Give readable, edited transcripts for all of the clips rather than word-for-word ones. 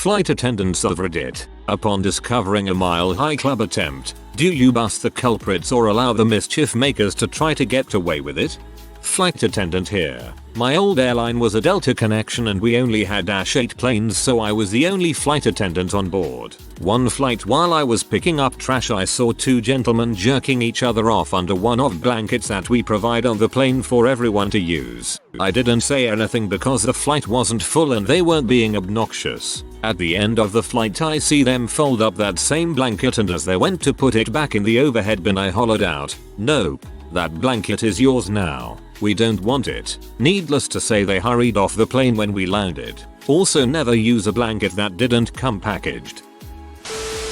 Flight attendants of Reddit, upon discovering a Mile High Club attempt, do you bust the culprits or allow the mischief makers to try to get away with it? Flight attendant here. My old airline was a Delta connection and we only had -8 planes, so I was the only flight attendant on board. One flight while I was picking up trash, I saw two gentlemen jerking each other off under one of blankets that we provide on the plane for everyone to use. I didn't say anything because the flight wasn't full and they weren't being obnoxious. At the end of the flight I see them fold up that same blanket, and as they went to put it back in the overhead bin I hollered out, "Nope, that blanket is yours now. We don't want it." Needless to say, they hurried off the plane when we landed. Also, never use a blanket that didn't come packaged.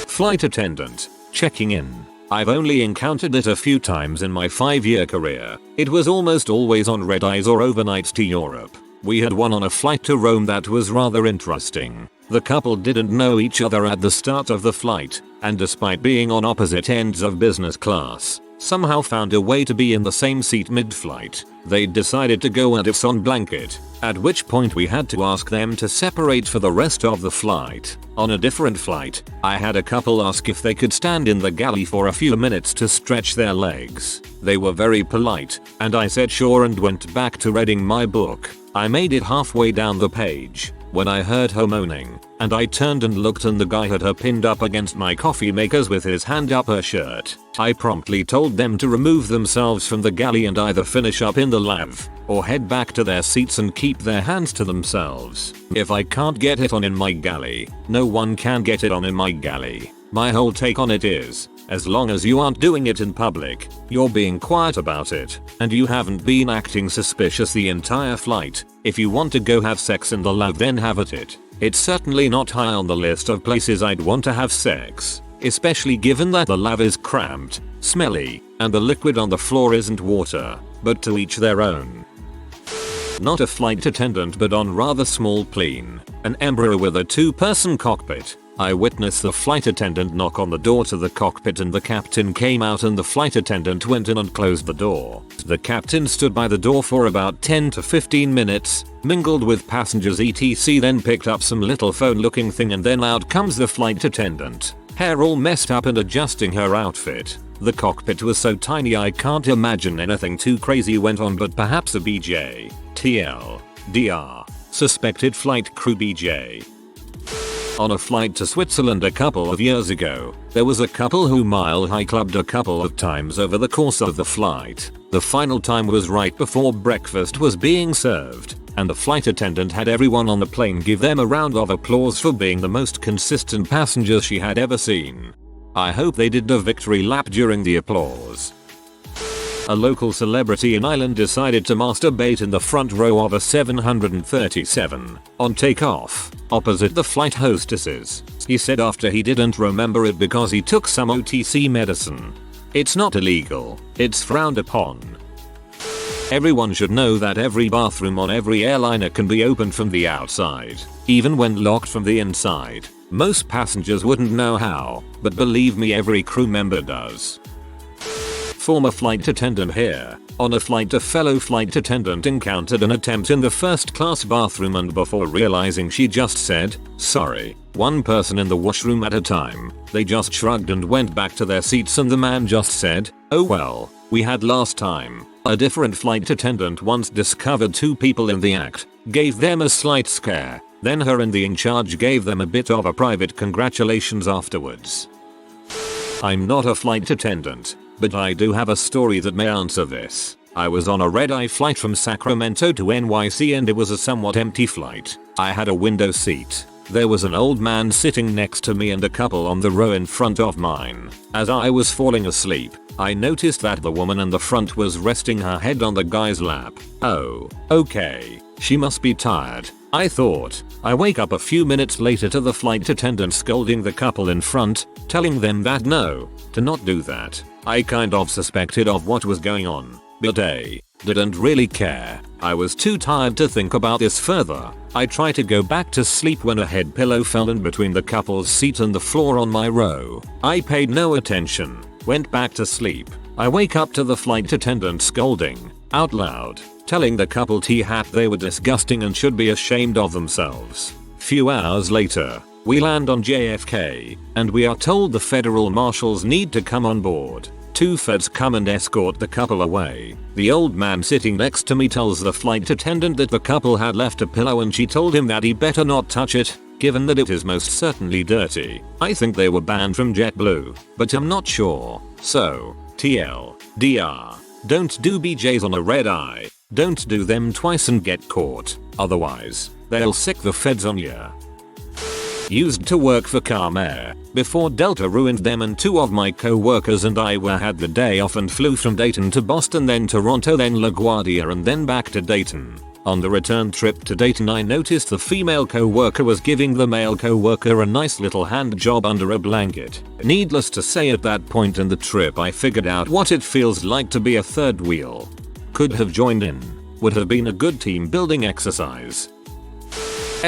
Flight attendant, checking in. I've only encountered it a few times in my 5-year career. It was almost always on red eyes or overnights to Europe. We had one on a flight to Rome that was rather interesting. The couple didn't know each other at the start of the flight, and despite being on opposite ends of business class, somehow found a way to be in the same seat mid-flight. They decided to go at us on blanket, at which point we had to ask them to separate for the rest of the flight. On a different flight, I had a couple ask if they could stand in the galley for a few minutes to stretch their legs. They were very polite, and I said sure and went back to reading my book. I made it halfway down the page when I heard her moaning, and I turned and looked, and the guy had her pinned up against my coffee makers with his hand up her shirt. I promptly told them to remove themselves from the galley and either finish up in the lav or head back to their seats and keep their hands to themselves. If I can't get it on in my galley, no one can get it on in my galley. My whole take on it is, as long as you aren't doing it in public, you're being quiet about it, and you haven't been acting suspicious the entire flight, if you want to go have sex in the lav, then have at it. It's certainly not high on the list of places I'd want to have sex, especially given that the lav is cramped, smelly, and the liquid on the floor isn't water, but to each their own. Not a flight attendant, but on rather small plane, an Embraer with a 2-person cockpit. I witnessed the flight attendant knock on the door to the cockpit, and the captain came out and the flight attendant went in and closed the door. The captain stood by the door for about 10 to 15 minutes, mingled with passengers etc, then picked up some little phone looking thing, and then out comes the flight attendant, hair all messed up and adjusting her outfit. The cockpit was so tiny I can't imagine anything too crazy went on, but perhaps a BJ, TL, DR, suspected flight crew BJ. On a flight to Switzerland a couple of years ago, there was a couple who Mile High Clubbed a couple of times over the course of the flight. The final time was right before breakfast was being served, and the flight attendant had everyone on the plane give them a round of applause for being the most consistent passengers she had ever seen. I hope they did a victory lap during the applause. A local celebrity in Ireland decided to masturbate in the front row of a 737 on takeoff, opposite the flight hostesses. He said after he didn't remember it because he took some OTC medicine. It's not illegal, it's frowned upon. Everyone should know that every bathroom on every airliner can be opened from the outside, even when locked from the inside. Most passengers wouldn't know how, but believe me, every crew member does. Former flight attendant here. On a flight, a fellow flight attendant encountered an attempt in the first class bathroom, and before realizing, she just said, "Sorry." One person in the washroom at a time. They just shrugged and went back to their seats, and the man just said, "Oh well, we had last time." A different flight attendant once discovered 2 people in the act, gave them a slight scare, then her and the in charge gave them a bit of a private congratulations afterwards. I'm not a flight attendant, but I do have a story that may answer this. I was on a red-eye flight from Sacramento to NYC, and it was a somewhat empty flight. I had a window seat. There was an old man sitting next to me and a couple on the row in front of mine. As I was falling asleep, I noticed that the woman in the front was resting her head on the guy's lap. Oh, okay, she must be tired, I thought. I wake up a few minutes later to the flight attendant scolding the couple in front, telling them that to not do that. I kind of suspected of what was going on, but didn't really care. I was too tired to think about this further. I tried to go back to sleep when a head pillow fell in between the couple's seat and the floor on my row. I paid no attention, went back to sleep. I wake up to the flight attendant scolding out loud, telling the couple they were disgusting and should be ashamed of themselves. Few hours later, We land on JFK, and we are told the federal marshals need to come on board. 2 feds come and escort the couple away. The old man sitting next to me tells the flight attendant that the couple had left a pillow and she told him that he better not touch it, given that it is most certainly dirty. I think they were banned from JetBlue, but I'm not sure. So, TLDR. Don't do BJs on a red eye. Don't do them twice and get caught. Otherwise, they'll sick the feds on ya. Used to work for Calm Air before Delta ruined them, and 2 of my co-workers and I had the day off and flew from Dayton to Boston, then Toronto, then LaGuardia, and then back to Dayton. On the return trip to Dayton, I noticed the female co-worker was giving the male co-worker a nice little hand job under a blanket. Needless to say, at that point in the trip I figured out what it feels like to be a third wheel. Could have joined in. Would have been a good team building exercise.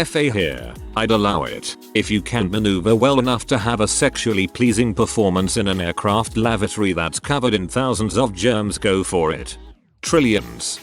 FA here. I'd allow it. If you can maneuver well enough to have a sexually pleasing performance in an aircraft lavatory that's covered in thousands of germs, go for it. Trillions.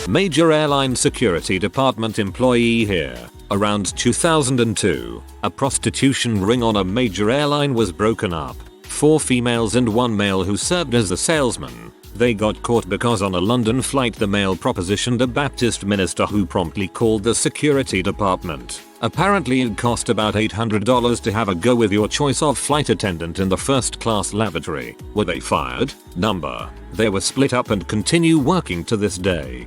Major airline security department employee here. Around 2002, a prostitution ring on a major airline was broken up. 4 females and 1 male who served as a salesman. They got caught because on a London flight the male propositioned a Baptist minister who promptly called the security department. Apparently it cost about $800 to have a go with your choice of flight attendant in the first class lavatory. Were they fired? Number. They were split up and continue working to this day.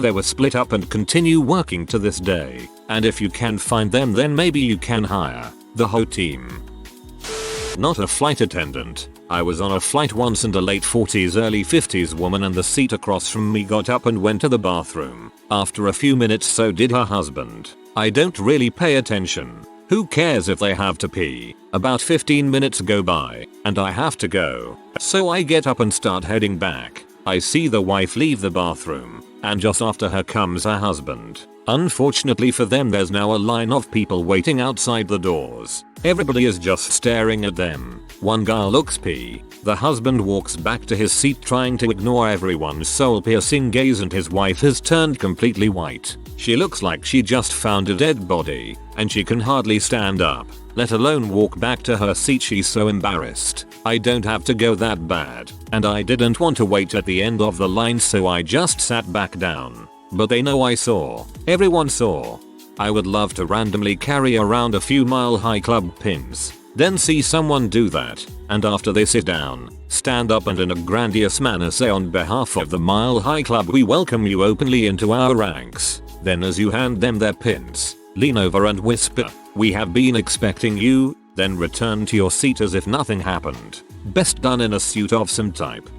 They were split up and continue working to this day. And if you can find them, then maybe you can hire the whole team. Not a flight attendant. I was on a flight once and a late 40s early 50s woman and the seat across from me got up and went to the bathroom. After a few minutes so did her husband. I don't really pay attention. Who cares if they have to pee? About 15 minutes go by and I have to go. So I get up and start heading back. I see the wife leave the bathroom and just after her comes her husband. Unfortunately for them, there's now a line of people waiting outside the doors. Everybody is just staring at them. One guy looks pee. The husband walks back to his seat trying to ignore everyone's soul-piercing gaze, and his wife has turned completely white. She looks like she just found a dead body, and she can hardly stand up, let alone walk back to her seat. She's so embarrassed. I don't have to go that bad, and I didn't want to wait at the end of the line, so I just sat back down. But they know I saw. Everyone saw. I would love to randomly carry around a few Mile High Club pins, then see someone do that, and after they sit down, stand up and in a grandiose manner say, on behalf of the Mile High Club we welcome you openly into our ranks. Then as you hand them their pins, lean over and whisper, "We have been expecting you," then return to your seat as if nothing happened. Best done in a suit of some type.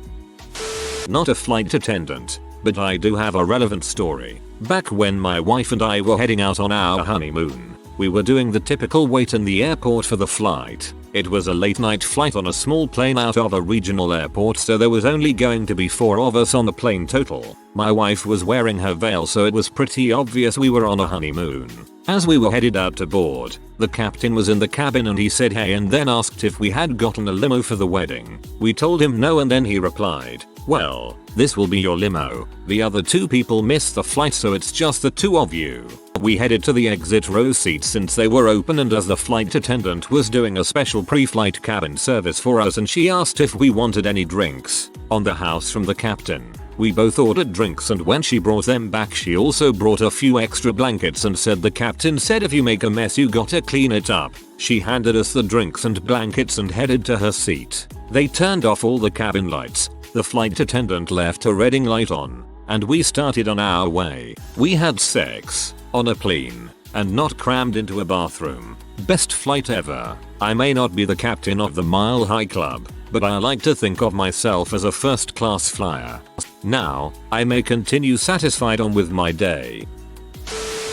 Not a flight attendant, but I do have a relevant story. Back when my wife and I were heading out on our honeymoon, we were doing the typical wait in the airport for the flight. It was a late night flight on a small plane out of a regional airport, so there was only going to be 4 of us on the plane total. My wife was wearing her veil, so it was pretty obvious we were on a honeymoon. As we were headed out to board, the captain was in the cabin and he said hey and then asked if we had gotten a limo for the wedding. We told him no and then he replied, "Well, this will be your limo. The other 2 people missed the flight, so it's just the 2 of you." We headed to the exit row seats since they were open, and as the flight attendant was doing a special pre-flight cabin service for us and she asked if we wanted any drinks on the house from the captain. We both ordered drinks, and when she brought them back she also brought a few extra blankets and said the captain said if you make a mess you gotta clean it up. She handed us the drinks and blankets and headed to her seat. They turned off all the cabin lights. The flight attendant left her reading light on, and we started on our way. We had sex on a plane and not crammed into a bathroom. Best flight ever. I may not be the captain of the Mile High Club, but I like to think of myself as a first class flyer. Now, I may continue satisfied on with my day.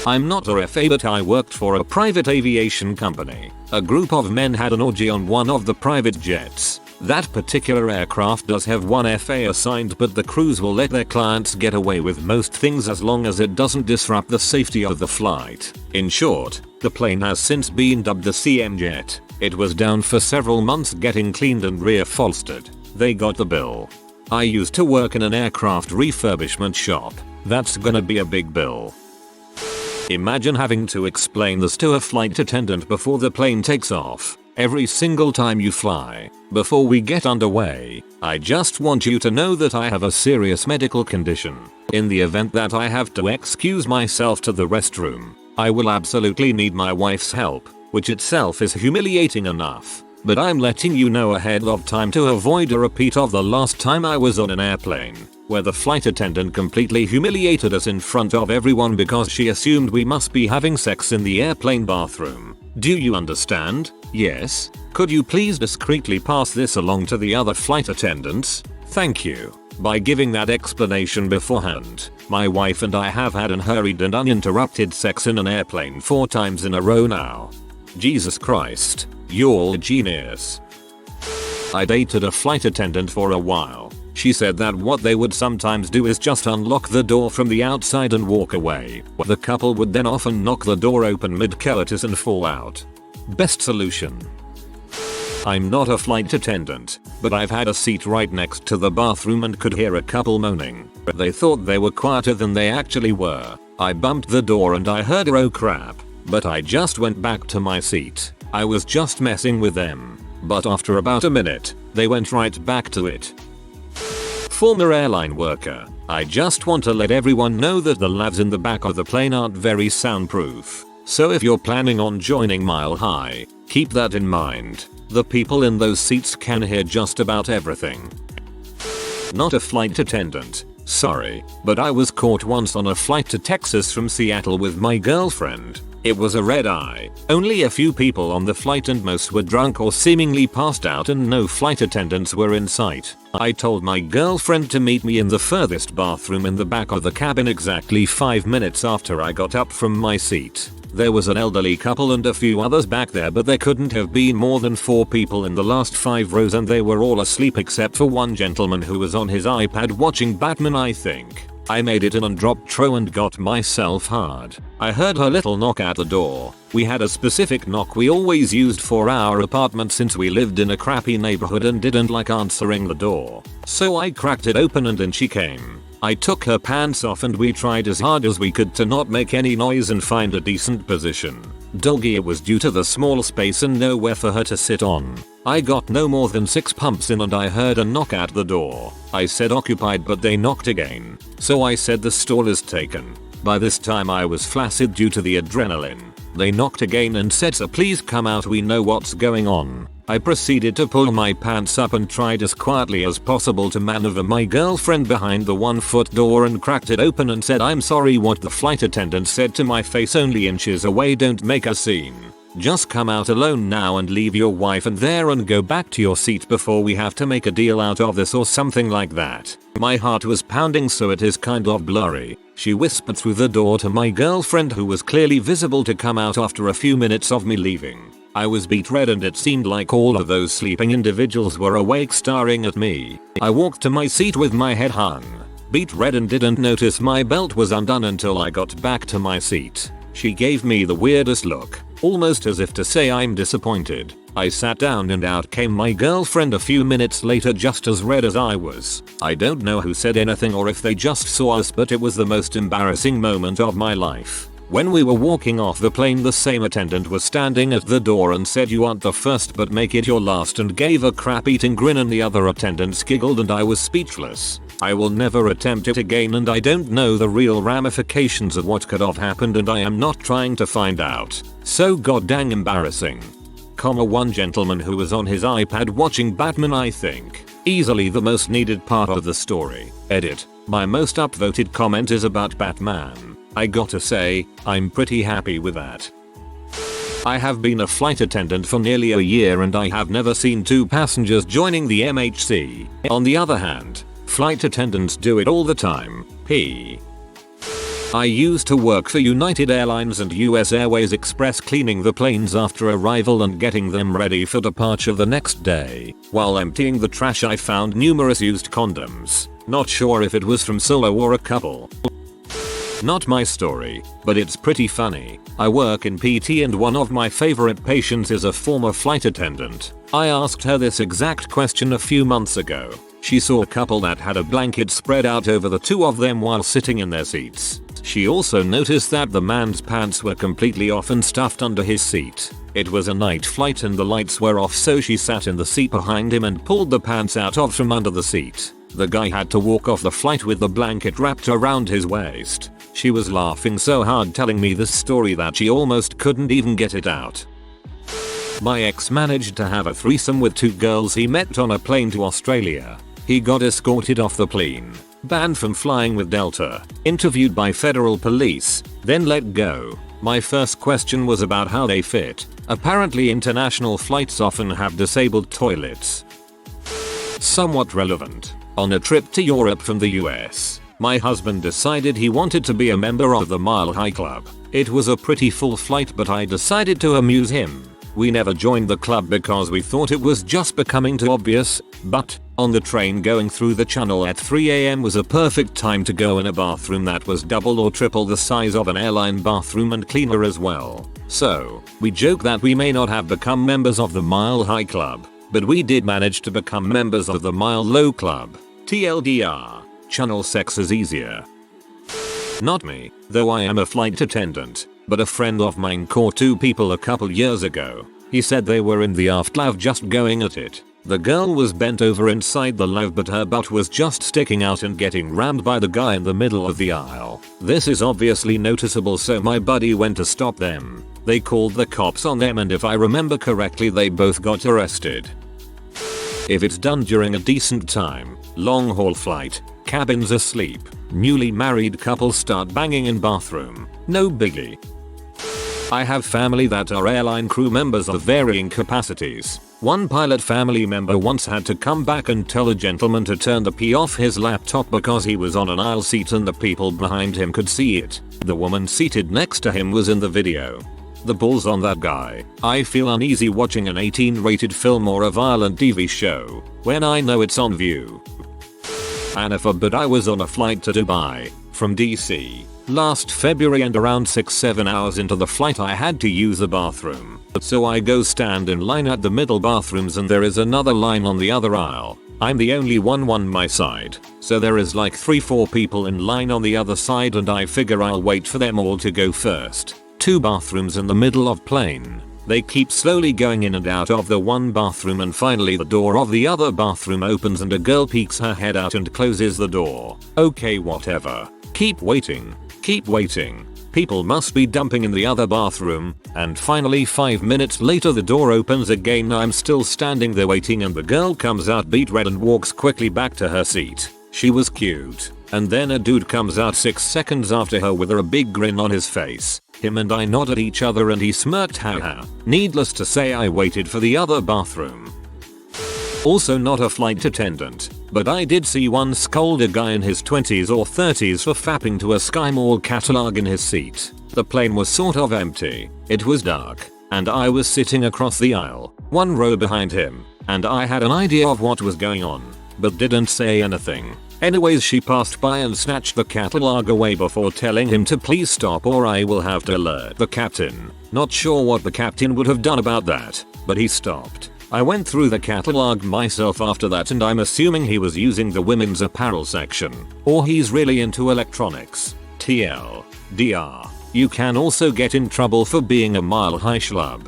I'm not a FA, but I worked for a private aviation company. A group of men had an orgy on one of the private jets. That particular aircraft does have one FA assigned, but the crews will let their clients get away with most things as long as it doesn't disrupt the safety of the flight. In short, the plane has since been dubbed the CM jet. It was down for several months getting cleaned and reupholstered. They got the bill. I used to work in an aircraft refurbishment shop. That's gonna be a big bill. Imagine having to explain this to a flight attendant before the plane takes off. Every single time you fly. Before we get underway, I just want you to know that I have a serious medical condition. In the event that I have to excuse myself to the restroom, I will absolutely need my wife's help, which itself is humiliating enough. But I'm letting you know ahead of time to avoid a repeat of the last time I was on an airplane, where the flight attendant completely humiliated us in front of everyone because she assumed we must be having sex in the airplane bathroom. Do you understand? Yes? Could you please discreetly pass this along to the other flight attendants? Thank you. By giving that explanation beforehand, my wife and I have had unhurried and uninterrupted sex in an airplane 4 times in a row now. Jesus Christ, you're a genius. I dated a flight attendant for a while. She said that what they would sometimes do is just unlock the door from the outside and walk away. The couple would then often knock the door open mid-coitus and fall out. Best solution. I'm not a flight attendant, but I've had a seat right next to the bathroom and could hear a couple moaning. They thought they were quieter than they actually were. I bumped the door and I heard "oh crap," but I just went back to my seat. I was just messing with them. But after about a minute, they went right back to it. Former airline worker. I just want to let everyone know that the lavs in the back of the plane aren't very soundproof. So if you're planning on joining Mile High, keep that in mind. The people in those seats can hear just about everything. Not a flight attendant. Sorry, but I was caught once on a flight to Texas from Seattle with my girlfriend. It was a red eye. Only a few people on the flight and most were drunk or seemingly passed out and no flight attendants were in sight. I told my girlfriend to meet me in the furthest bathroom in the back of the cabin exactly 5 minutes after I got up from my seat. There was an elderly couple and a few others back there, but there couldn't have been more than 4 people in the last 5 rows and they were all asleep except for one gentleman who was on his iPad watching Batman, I think. I made it in and dropped Tro and got myself hard. I heard her little knock at the door. We had a specific knock we always used for our apartment since we lived in a crappy neighborhood and didn't like answering the door. So I cracked it open and in she came. I took her pants off and we tried as hard as we could to not make any noise and find a decent position. Doggy, it was due to the small space and nowhere for her to sit on. I got no more than 6 pumps in and I heard a knock at the door. I said occupied, but they knocked again. So I said the stall is taken. By this time I was flaccid due to the adrenaline. They knocked again and said, "Sir, please come out, we know what's going on." I proceeded to pull my pants up and tried as quietly as possible to maneuver my girlfriend behind the 1-foot door and cracked it open and said, "I'm sorry." What the flight attendant said to my face only inches away, "Don't make a scene. Just come out alone now and leave your wife in there and go back to your seat before we have to make a deal out of this," or something like that. My heart was pounding, so it is kind of blurry. She whispered through the door to my girlfriend, who was clearly visible, to come out after a few minutes of me leaving. I was beet red and it seemed like all of those sleeping individuals were awake staring at me. I walked to my seat with my head hung, beet red, and didn't notice my belt was undone until I got back to my seat. She gave me the weirdest look, almost as if to say I'm disappointed. I sat down and out came my girlfriend a few minutes later, just as red as I was. I don't know who said anything or if they just saw us, but it was the most embarrassing moment of my life. When we were walking off the plane, the same attendant was standing at the door and said, "You aren't the first, but make it your last," and gave a crap-eating grin, and the other attendants giggled and I was speechless. I will never attempt it again, and I don't know the real ramifications of what could have happened, and I am not trying to find out. So goddamn embarrassing. One gentleman who was on his iPad watching Batman, I think. Easily the most needed part of the story. Edit. My most upvoted comment is about Batman. I gotta say, I'm pretty happy with that. I have been a flight attendant for nearly a year and I have never seen 2 passengers joining the MHC. On the other hand, flight attendants do it all the time. I used to work for United Airlines and US Airways Express, cleaning the planes after arrival and getting them ready for departure the next day. While emptying the trash, I found numerous used condoms. Not sure if it was from solo or a couple. Not my story, but it's pretty funny. I work in PT and one of my favorite patients is a former flight attendant. I asked her this exact question a few months ago. She saw a couple that had a blanket spread out over the 2 of them while sitting in their seats. She also noticed that the man's pants were completely off and stuffed under his seat. It was a night flight and the lights were off, so she sat in the seat behind him and pulled the pants out of from under the seat. The guy had to walk off the flight with the blanket wrapped around his waist. She was laughing so hard telling me this story that she almost couldn't even get it out. My ex managed to have a threesome with 2 girls he met on a plane to Australia. He got escorted off the plane, banned from flying with Delta, interviewed by federal police, then let go. My first question was about how they fit. Apparently international flights often have disabled toilets. Somewhat relevant. On a trip to Europe from the US, my husband decided he wanted to be a member of the Mile High Club. It was a pretty full flight, but I decided to amuse him. We never joined the club because we thought it was just becoming too obvious, but on the train going through the channel at 3 AM was a perfect time to go in a bathroom that was double or triple the size of an airline bathroom and cleaner as well. So, we joke that we may not have become members of the Mile High Club, but we did manage to become members of the Mile Low Club. TLDR, channel sex is easier. Not me, though I am a flight attendant, but a friend of mine caught 2 people a couple years ago. He said they were in the aft lounge just going at it. The girl was bent over inside the lounge, but her butt was just sticking out and getting rammed by the guy in the middle of the aisle. This is obviously noticeable, so my buddy went to stop them. They called the cops on them, and if I remember correctly they both got arrested. If it's done during a decent time, long haul flight, cabins asleep, newly married couples start banging in bathroom, no biggie. I have family that are airline crew members of varying capacities. One pilot family member once had to come back and tell a gentleman to turn the pee off his laptop because he was on an aisle seat and the people behind him could see it. The woman seated next to him was in the video. The balls on that guy. I feel uneasy watching an 18-rated film or a violent TV show when I know it's on view. And but I was on a flight to Dubai from DC last February, and around 6-7 hours into the flight I had to use a bathroom. So I go stand in line at the middle bathrooms, and there is another line on the other aisle. I'm the only one on my side, so there is like 3-4 people in line on the other side, and I figure I'll wait for them all to go first. 2 bathrooms in the middle of plane. They keep slowly going in and out of the one bathroom, and finally the door of the other bathroom opens and a girl peeks her head out and closes the door. Okay, whatever. Keep waiting. Keep waiting. People must be dumping in the other bathroom, and finally 5 minutes later the door opens again. I'm still standing there waiting, and the girl comes out beet red and walks quickly back to her seat. She was cute. And then a dude comes out 6 seconds after her with a big grin on his face. Him and I nodded at each other and he smirked, haha. Needless to say, I waited for the other bathroom. Also not a flight attendant, but I did see one scold a guy in his 20s or 30s for fapping to a Sky Mall catalog in his seat. The plane was sort of empty, it was dark, and I was sitting across the aisle, 1 row behind him, and I had an idea of what was going on, but didn't say anything. Anyways, she passed by and snatched the catalog away before telling him to please stop or I will have to alert the captain. Not sure what the captain would have done about that, but he stopped. I went through the catalog myself after that, and I'm assuming he was using the women's apparel section, or he's really into electronics. TLDR. You can also get in trouble for being a mile high schlub.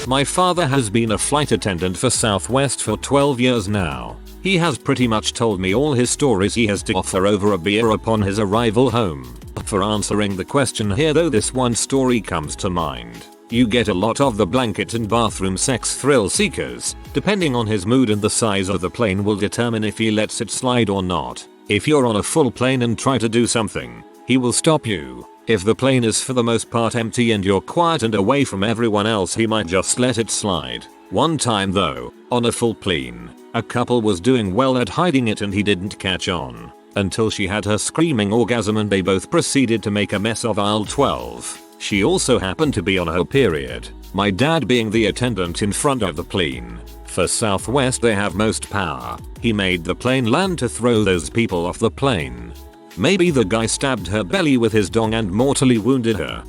My father has been a flight attendant for Southwest for 12 years now. He has pretty much told me all his stories he has to offer over a beer upon his arrival home. For answering the question here though, this one story comes to mind. You get a lot of the blanket and bathroom sex thrill seekers. Depending on his mood and the size of the plane will determine if he lets it slide or not. If you're on a full plane and try to do something, he will stop you. If the plane is for the most part empty and you're quiet and away from everyone else, he might just let it slide. One time though, on a full plane, a couple was doing well at hiding it and he didn't catch on until she had her screaming orgasm and they both proceeded to make a mess of aisle 12. She also happened to be on her period, my dad being the attendant in front of the plane. For Southwest they have most power. He made the plane land to throw those people off the plane. Maybe the guy stabbed her belly with his dong and mortally wounded her.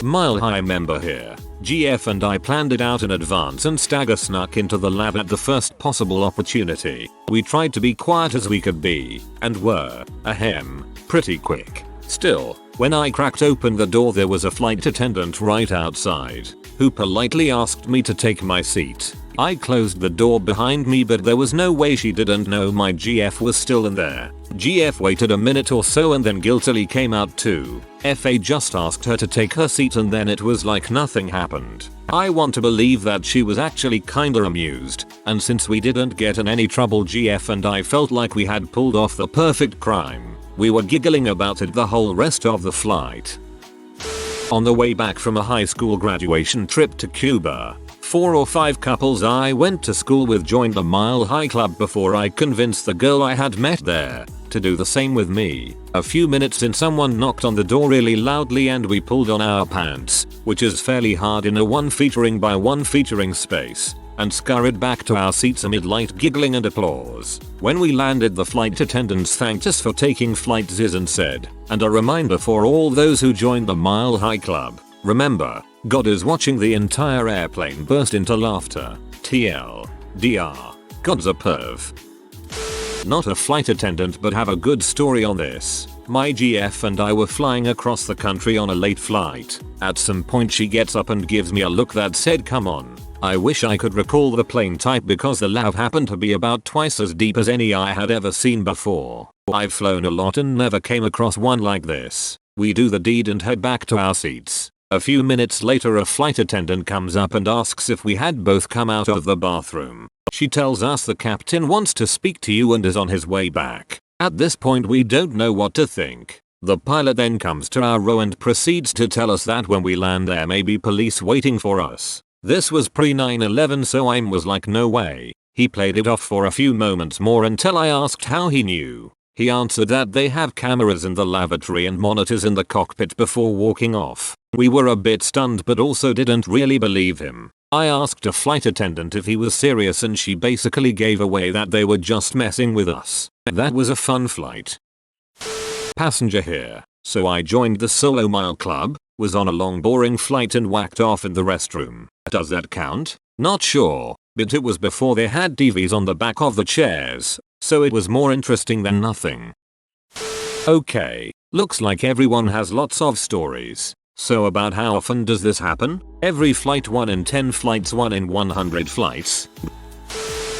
Mile High member here. GF and I planned it out in advance and stagger snuck into the lab at the first possible opportunity. We tried to be quiet as we could be, and were, pretty quick. Still, when I cracked open the door there was a flight attendant right outside, who politely asked me to take my seat. I closed the door behind me but there was no way she didn't know my GF was still in there. GF waited a minute or so and then guiltily came out too. FA just asked her to take her seat and then it was like nothing happened. I want to believe that she was actually kinda amused, and since we didn't get in any trouble GF and I felt like we had pulled off the perfect crime. We were giggling about it the whole rest of the flight. On the way back from a high school graduation trip to Cuba, 4 or 5 couples I went to school with joined the Mile High Club before I convinced the girl I had met there to do the same with me. A few minutes in someone knocked on the door really loudly and we pulled on our pants, which is fairly hard in a 1 featuring by 1 featuring space, and scurried back to our seats amid light giggling and applause. When we landed the flight attendants thanked us for taking flight Ziz and said, and a reminder for all those who joined the Mile High Club, remember, God is watching. The entire airplane burst into laughter. TL. DR. God's a perv. Not a flight attendant but have a good story on this. My GF and I were flying across the country on a late flight. At some point she gets up and gives me a look that said come on. I wish I could recall the plane type because the lav happened to be about twice as deep as any I had ever seen before. I've flown a lot and never came across one like this. We do the deed and head back to our seats. A few minutes later a flight attendant comes up and asks if we had both come out of the bathroom. She tells us the captain wants to speak to you and is on his way back. At this point we don't know what to think. The pilot then comes to our row and proceeds to tell us that when we land there may be police waiting for us. This was pre 9/11 so I was like no way. He played it off for a few moments more until I asked how he knew. He answered that they have cameras in the lavatory and monitors in the cockpit before walking off. We were a bit stunned but also didn't really believe him. I asked a flight attendant if he was serious and she basically gave away that they were just messing with us. That was a fun flight. Passenger here. So I joined the Solo Mile Club, was on a long boring flight and whacked off in the restroom. Does that count? Not sure, but it was before they had TVs on the back of the chairs, so it was more interesting than nothing. Okay, looks like everyone has lots of stories. So about how often does this happen? Every flight, 1 in 10 flights, 1 in 100 flights.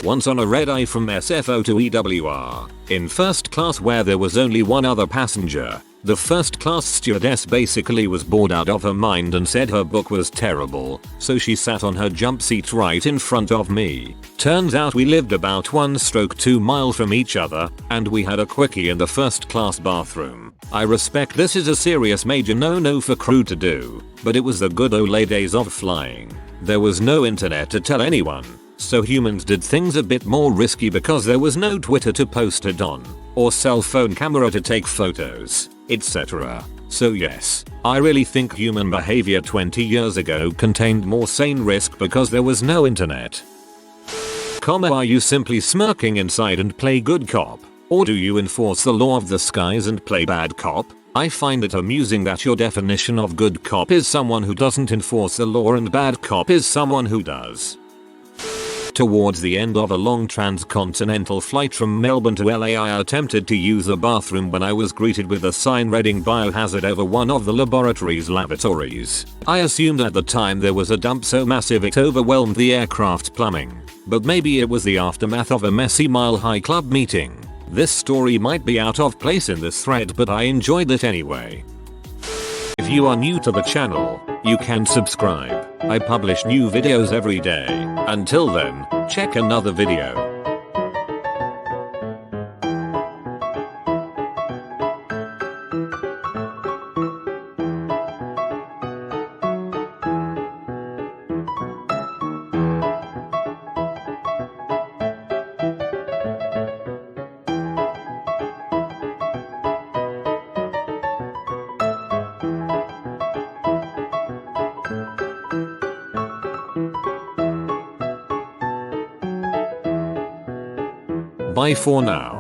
Once on a red eye from SFO to EWR, in first class where there was only one other passenger, the first class stewardess basically was bored out of her mind and said her book was terrible, so she sat on her jump seat right in front of me. Turns out we lived about 1/2 mile from each other, and we had a quickie in the first class bathroom. I respect this is a serious major no-no for crew to do, but it was the good old days of flying. There was no internet to tell anyone, so humans did things a bit more risky because there was no Twitter to post it on, or cell phone camera to take photos, etc. So yes, I really think human behavior 20 years ago contained more sane risk because there was no internet. Are you simply smirking inside and play good cop? Or do you enforce the law of the skies and play bad cop? I find it amusing that your definition of good cop is someone who doesn't enforce the law and bad cop is someone who does. Towards the end of a long transcontinental flight from Melbourne to LA I attempted to use a bathroom when I was greeted with a sign reading biohazard over one of the laboratory's lavatories. I assumed at the time there was a dump so massive it overwhelmed the aircraft plumbing, but maybe it was the aftermath of a messy Mile High Club meeting. This story might be out of place in this thread but I enjoyed it anyway. If you are new to the channel, you can subscribe. I publish new videos every day. Until then, check another video. Bye for now.